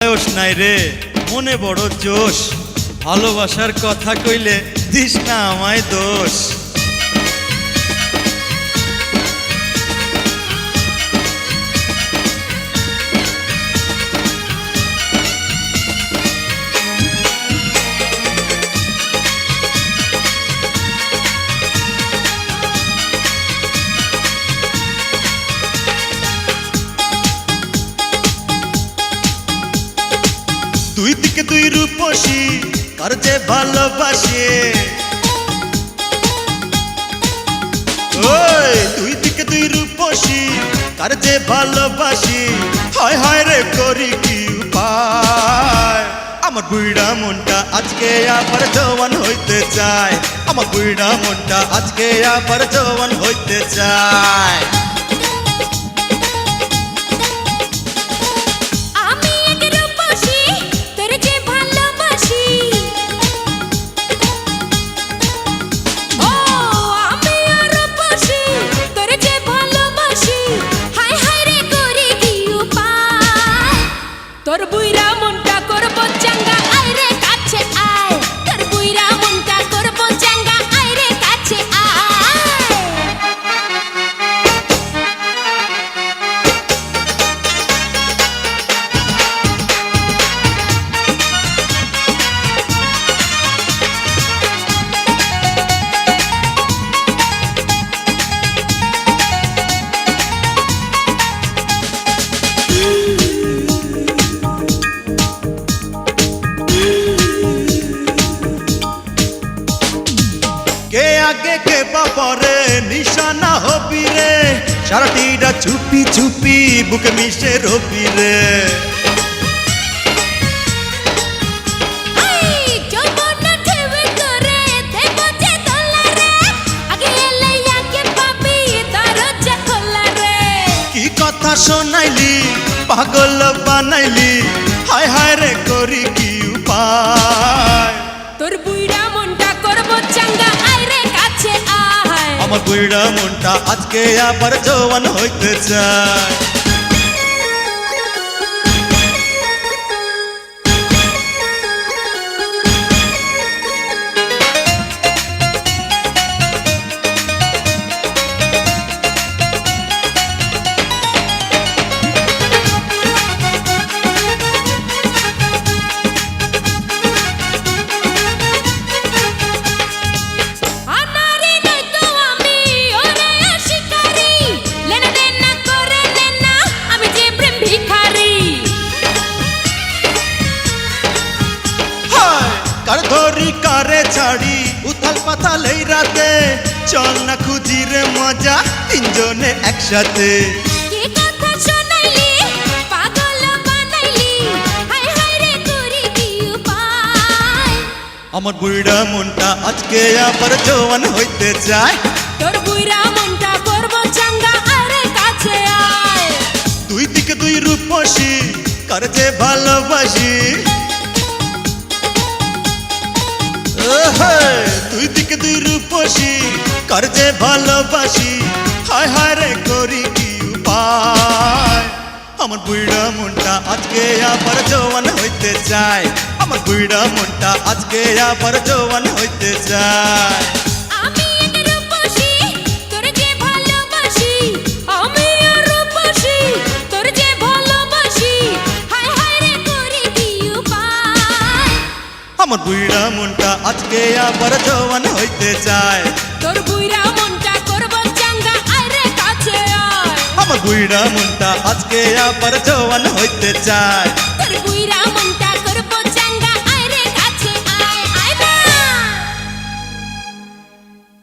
বয়স নাই রে, মনে বড় জোশ, ভালোবাসার কথা কইলে দিস না আমায় দোষ। দুই দিকে দুই রূপসী কার যে ভালোবাসে, ওই দুই দিকে দুই রূপসী কার যে ভালোবাসি, হায় হায় রে করি কি উপায়। আমার বুইড়া মনটা আজকে আবার জওয়ান হইতে চায়, আমার বুইড়া মনটা আজকে আবার জওয়ান হইতে চায়। তোর বুইরা মনটা করব চাঙ্গা, আয় রে কাছে আয়। তোর বুইরা মনটা করব চাঙ্গা, আয় রে কাছে আয়। কে আগে কে বাপরে নিশানা হবি রে, সারাটিরা চুপি চুপি বুকে মিশে রবি রে। কি কথা শোনাইলি পাগল বানাইলি, হায় হায় রে করি কি উপায়। তোর বুইরা মনটা করব চাঙ্গা, আয় রে কাছে আয়। আমার বুইড়া মনটা আজকে আবার জওয়ান হইতে চায়। কার ধরি কারে ছাড়ি উথাল পাতাল এই রাতে, চল না খুঁজি রে মজা তিনজনে একসাথে। কি কথা শোনাইলি পাগল বানাইলি, হায় হায় রে করি কি উপায়। আমার বুইড়া মনটা আজকে আবার জওয়ান হইতে চায়। তোর বুইরা মনটা করব চাঙ্গা, আয় রে কাছে আয়। দুই দিকে দুই রূপসী কার যে ভালোবাসি, দুই দিকে দুই রূপসী কার যে ভালোবাসি, হায় হায় রে করি কি উপায়। আমার বুইড়া মনটা আজকে আবার জওয়ান হইতে চায়, আমার বুইড়া মনটা আজকে আবার জওয়ান হইতে চায়। আমি এক রূপসী তোর যে ভালোবাসি, আমি আর রূপসী তোর যে ভালোবাসি, হায় হায় রে করি কি উপায়। আমার বুইড়া মনটা আজকে আবার জওয়ান হইতে চায়। তোর বুইরা মনটা করব চাঙ্গা, আয় রে কাছে আয়। আমার বুইড়া মনটা আজকে আবার জওয়ান হইতে চায়। তোর বুইরা মনটা